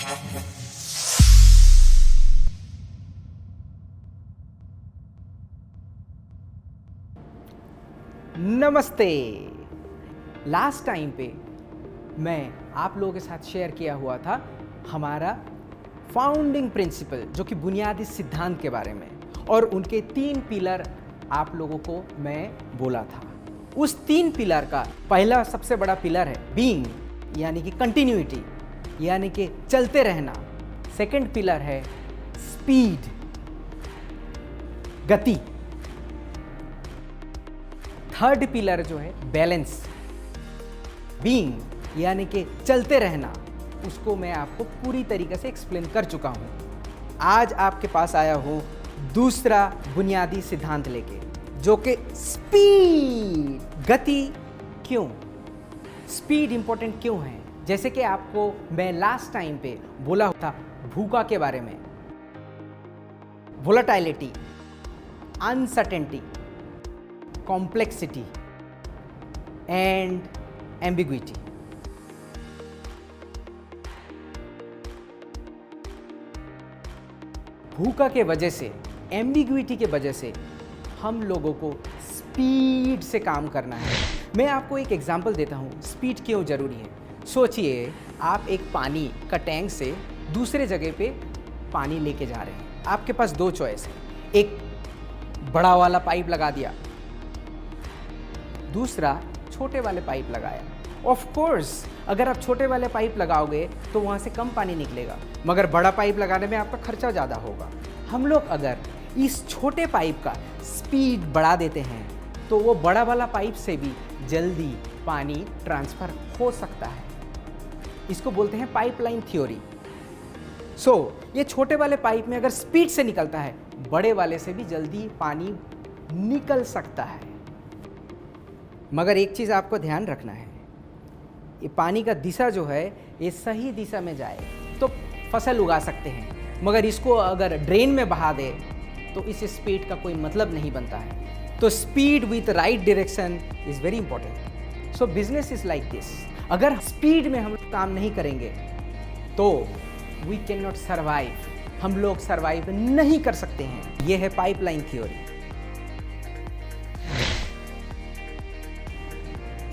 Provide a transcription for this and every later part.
नमस्ते। Last time पे मैं आप लोगों के साथ शेयर किया हुआ था हमारा फाउंडिंग प्रिंसिपल, जो कि बुनियादी सिद्धांत के बारे में, और उनके 3 पिलर आप लोगों को मैं बोला था। उस 3 पिलर का पहला सबसे बड़ा पिलर है बीइंग, यानी कि कंटिन्यूटी, यानी कि चलते रहना। सेकंड पिलर है स्पीड, गति। थर्ड पिलर जो है बैलेंस, बीइंग यानी कि चलते रहना। उसको मैं आपको पूरी तरीके से एक्सप्लेन कर चुका हूं। आज आपके पास आया हूं दूसरा बुनियादी सिद्धांत लेके, जो कि स्पीड, गति। क्यों स्पीड इंपॉर्टेंट क्यों है? जैसे कि आपको मैं लास्ट टाइम पे बोला था भूखा के बारे में, volatility, uncertainty, complexity and ambiguity. भूखा के वजह से, एम्बिग्विटी के वजह से हम लोगों को स्पीड से काम करना है। मैं आपको एक एग्जांपल देता हूँ स्पीड क्यों ज़रूरी है। सोचिए आप एक पानी का टैंक से दूसरे जगह पे पानी लेके जा रहे हैं। आपके पास 2 चॉइस है, एक बड़ा वाला पाइप लगा दिया, दूसरा छोटे वाले पाइप लगाया। ऑफ कोर्स अगर आप छोटे वाले पाइप लगाओगे तो वहाँ से कम पानी निकलेगा, मगर बड़ा पाइप लगाने में आपका खर्चा ज़्यादा होगा। हम लोग अगर इस छोटे पाइप का स्पीड बढ़ा देते हैं तो वो बड़ा वाला पाइप से भी जल्दी पानी ट्रांसफ़र हो सकता है। इसको बोलते हैं पाइपलाइन थ्योरी। ये छोटे वाले पाइप में अगर स्पीड से निकलता है, बड़े वाले से भी जल्दी पानी निकल सकता है। मगर एक चीज़ आपको ध्यान रखना है, ये पानी का दिशा जो है ये सही दिशा में जाए तो फसल उगा सकते हैं, मगर इसको अगर ड्रेन में बहा दे तो इस स्पीड का कोई मतलब नहीं बनता है। तो speed with right direction is very important. Business is like this. अगर स्पीड में हम काम नहीं करेंगे तो वी कैन नॉट सर्वाइव, हम लोग सर्वाइव नहीं कर सकते हैं। ये है पाइपलाइन थ्योरी।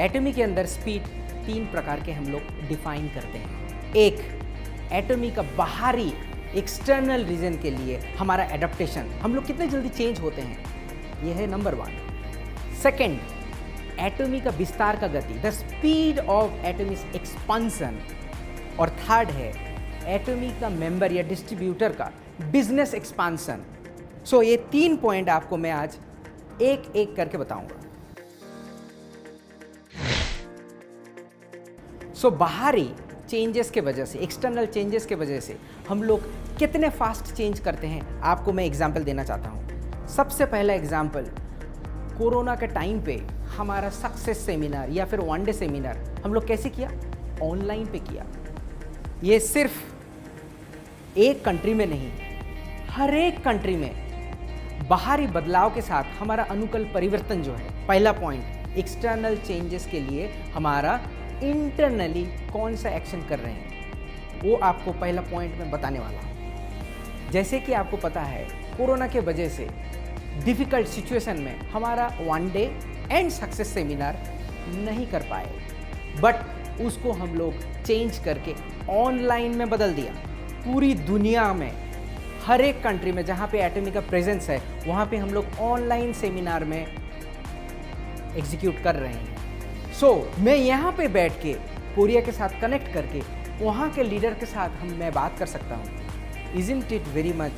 एटमी के अंदर स्पीड 3 प्रकार के हम लोग डिफाइन करते हैं। एक, एटमी का बाहरी एक्सटर्नल रीजन के लिए हमारा एडाप्टेशन, हम लोग कितने जल्दी चेंज होते हैं, यह है नंबर 1। सेकेंड, एटमी का विस्तार का गति, द स्पीड ऑफ एटमीज एक्सपांसन। और थर्ड है एटमी का मेंबर या डिस्ट्रीब्यूटर का बिजनेस एक्सपांसन। ये 3 पॉइंट आपको मैं आज एक एक करके बताऊंगा। बाहरी चेंजेस के वजह से, एक्सटर्नल चेंजेस के वजह से हम लोग कितने फास्ट चेंज करते हैं, आपको मैं एग्जांपल देना चाहता हूँ। सबसे पहला एग्जांपल, कोरोना के टाइम पे हमारा सक्सेस सेमिनार या फिर 1 डे सेमिनार हम लोग कैसे किया? ऑनलाइन पे किया। ये सिर्फ एक कंट्री में नहीं, हर एक कंट्री में बाहरी बदलाव के साथ हमारा अनुकूल परिवर्तन जो है, पहला पॉइंट। एक्सटर्नल चेंजेस के लिए हमारा इंटरनली कौन सा एक्शन कर रहे हैं, वो आपको पहला पॉइंट में बताने वाला हूँ। जैसे कि आपको पता है कोरोना के वजह से डिफ़िकल्ट सिचुएशन में हमारा 1 डे एंड सक्सेस सेमिनार नहीं कर पाए, बट उसको हम लोग चेंज करके ऑनलाइन में बदल दिया। पूरी दुनिया में हर एक कंट्री में जहाँ पे एटमी का प्रेजेंस है वहाँ पे हम लोग ऑनलाइन सेमिनार में एग्जीक्यूट कर रहे हैं। मैं यहाँ पे बैठ के कोरिया के साथ कनेक्ट करके वहाँ के लीडर के साथ मैं बात कर सकता हूँ। Isn't it very much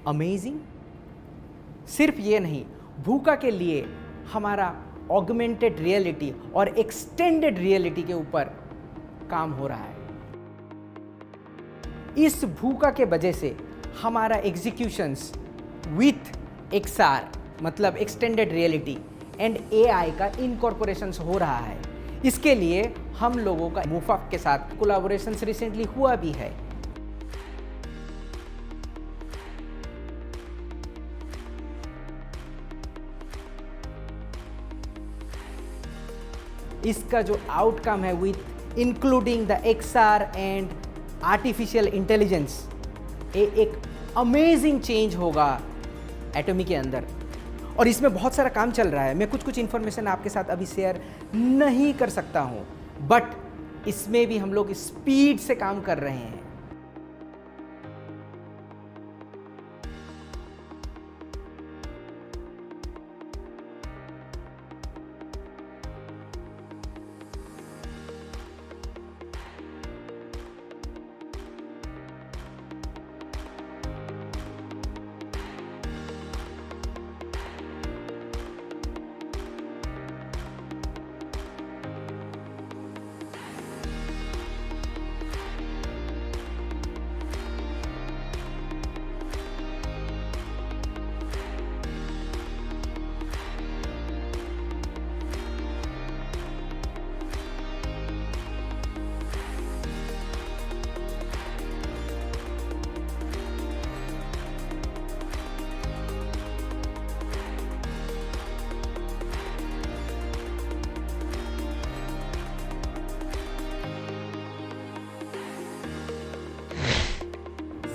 amazing? सिर्फ ये नहीं, भूखा के लिए हमारा ऑगमेंटेड रियलिटी और एक्सटेंडेड रियलिटी के ऊपर काम हो रहा है। इस भूखा के वजह से हमारा एग्जीक्यूशंस विथ एक्सआर मतलब एक्सटेंडेड रियलिटी एंड एआई का इनकॉर्पोरेशंस हो रहा है। इसके लिए हम लोगों का मुफाक के साथ कोलैबोरेशंस रिसेंटली हुआ भी है। इसका जो आउटकम है with including the XR and artificial intelligence, एक अमेजिंग चेंज होगा एटॉमी के अंदर। और इसमें बहुत सारा काम चल रहा है। मैं कुछ इन्फॉर्मेशन आपके साथ अभी शेयर नहीं कर सकता हूँ, बट इसमें भी हम लोग स्पीड से काम कर रहे हैं।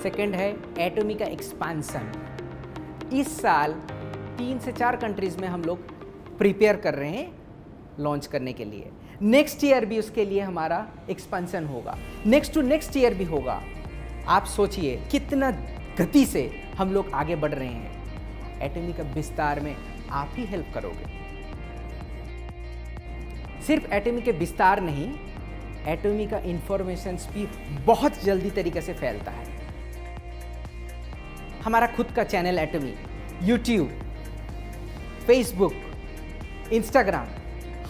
सेकेंड है एटॉमी का एक्सपांसन। इस साल 3 से 4 कंट्रीज में हम लोग प्रिपेयर कर रहे हैं लॉन्च करने के लिए। नेक्स्ट ईयर भी उसके लिए हमारा एक्सपांसन होगा, नेक्स्ट टू नेक्स्ट ईयर भी होगा। आप सोचिए कितना गति से हम लोग आगे बढ़ रहे हैं। एटॉमी का विस्तार में आप ही हेल्प करोगे। सिर्फ एटॉमी के विस्तार नहीं, एटॉमी का इंफॉर्मेशन भी बहुत जल्दी तरीके से फैलता है। हमारा खुद का चैनल एटॉमी, यूट्यूब, फेसबुक, इंस्टाग्राम,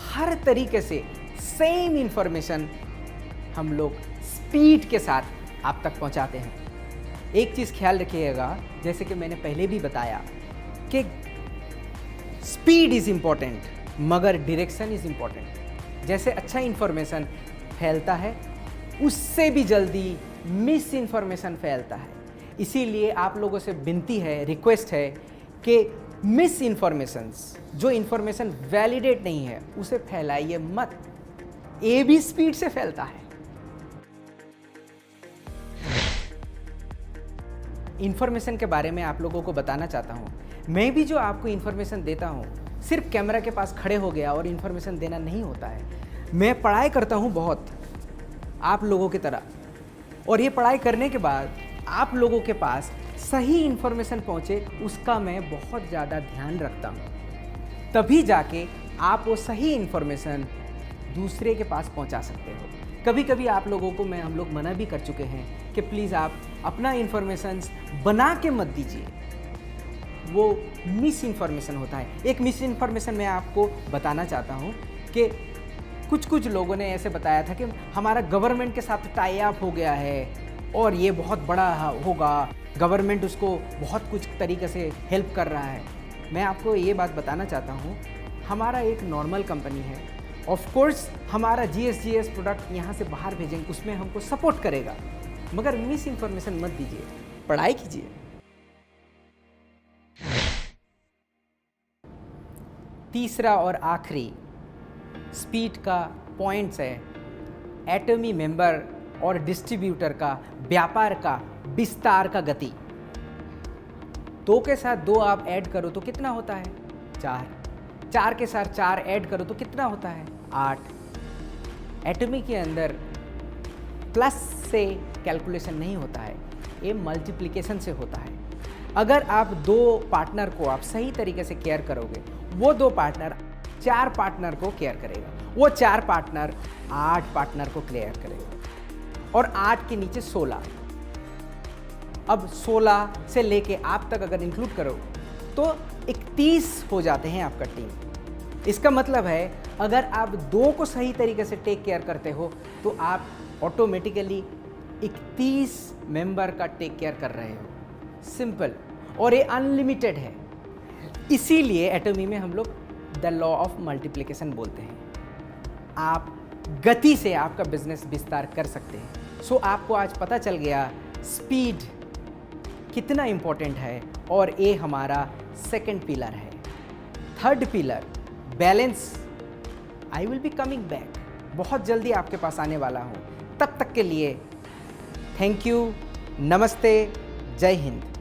हर तरीके से सेम इंफॉर्मेशन हम लोग स्पीड के साथ आप तक पहुंचाते हैं। एक चीज़ ख्याल रखिएगा, जैसे कि मैंने पहले भी बताया कि स्पीड इज़ इम्पॉर्टेंट मगर डायरेक्शन इज़ इम्पॉर्टेंट। जैसे अच्छा इंफॉर्मेशन फैलता है, उससे भी जल्दी मिस इन्फॉर्मेशन फैलता है। इसीलिए आप लोगों से विनती है, रिक्वेस्ट है कि मिस इन्फॉर्मेशंस, जो इन्फॉर्मेशन वैलिडेट नहीं है, उसे फैलाइए मत। ये भी स्पीड से फैलता है। इन्फॉर्मेशन के बारे में आप लोगों को बताना चाहता हूँ, मैं भी जो आपको इन्फॉर्मेशन देता हूँ, सिर्फ कैमरा के पास खड़े हो गया और इन्फॉर्मेशन देना नहीं होता है। मैं पढ़ाई करता हूँ बहुत, आप लोगों की तरह, और ये पढ़ाई करने के बाद आप लोगों के पास सही इन्फॉर्मेशन पहुँचे, उसका मैं बहुत ज़्यादा ध्यान रखता हूँ। तभी जाके आप वो सही इन्फॉर्मेशन दूसरे के पास पहुँचा सकते हो। कभी कभी आप लोगों को हम लोग मना भी कर चुके हैं कि प्लीज़ आप अपना इन्फॉर्मेशन बना के मत दीजिए, वो मिस इन्फॉर्मेशन होता है। एक मिस इन्फॉर्मेशन मैं आपको बताना चाहता हूँ कि कुछ लोगों ने ऐसे बताया था कि हमारा गवर्नमेंट के साथ टाई अप हो गया है और ये बहुत बड़ा होगा, गवर्नमेंट उसको बहुत कुछ तरीके से हेल्प कर रहा है। मैं आपको ये बात बताना चाहता हूँ, हमारा एक नॉर्मल कंपनी है। ऑफ कोर्स हमारा GSGS प्रोडक्ट यहाँ से बाहर भेजेंगे, उसमें हमको सपोर्ट करेगा, मगर मिस इन्फॉर्मेशन मत दीजिए, पढ़ाई कीजिए। तीसरा और आखिरी स्पीड का पॉइंट्स है एटॉमी मेंबर और डिस्ट्रीब्यूटर का व्यापार का विस्तार का गति। 2 के साथ 2 आप ऐड करो तो कितना होता है? 4। 4 के साथ 4 ऐड करो तो कितना होता है? 8। एटॉमी के अंदर प्लस से कैलकुलेशन नहीं होता है, ये मल्टीप्लिकेशन से होता है। अगर आप 2 पार्टनर को आप सही तरीके से केयर करोगे, वो 2 पार्टनर 4 पार्टनर को केयर करेगा, वो 4 पार्टनर 8 पार्टनर को केयर करेगा, और 8 के नीचे 16। अब 16 से लेके आप तक अगर इंक्लूड करो तो 31 हो जाते हैं आपका टीम। इसका मतलब है अगर आप 2 को सही तरीके से टेक केयर करते हो तो आप ऑटोमेटिकली 31 मेंबर का टेक केयर कर रहे हो। सिंपल, और ये अनलिमिटेड है। इसीलिए एटॉमी में हम लोग द लॉ ऑफ मल्टीप्लिकेशन बोलते हैं। आप गति से आपका बिजनेस विस्तार कर सकते हैं। सो आपको आज पता चल गया स्पीड कितना इम्पोर्टेंट है, और ये हमारा सेकंड पिलर है। Third pillar balance. I will be coming back, बहुत जल्दी आपके पास आने वाला हूँ। तब तक के लिए थैंक यू, नमस्ते, जय हिंद।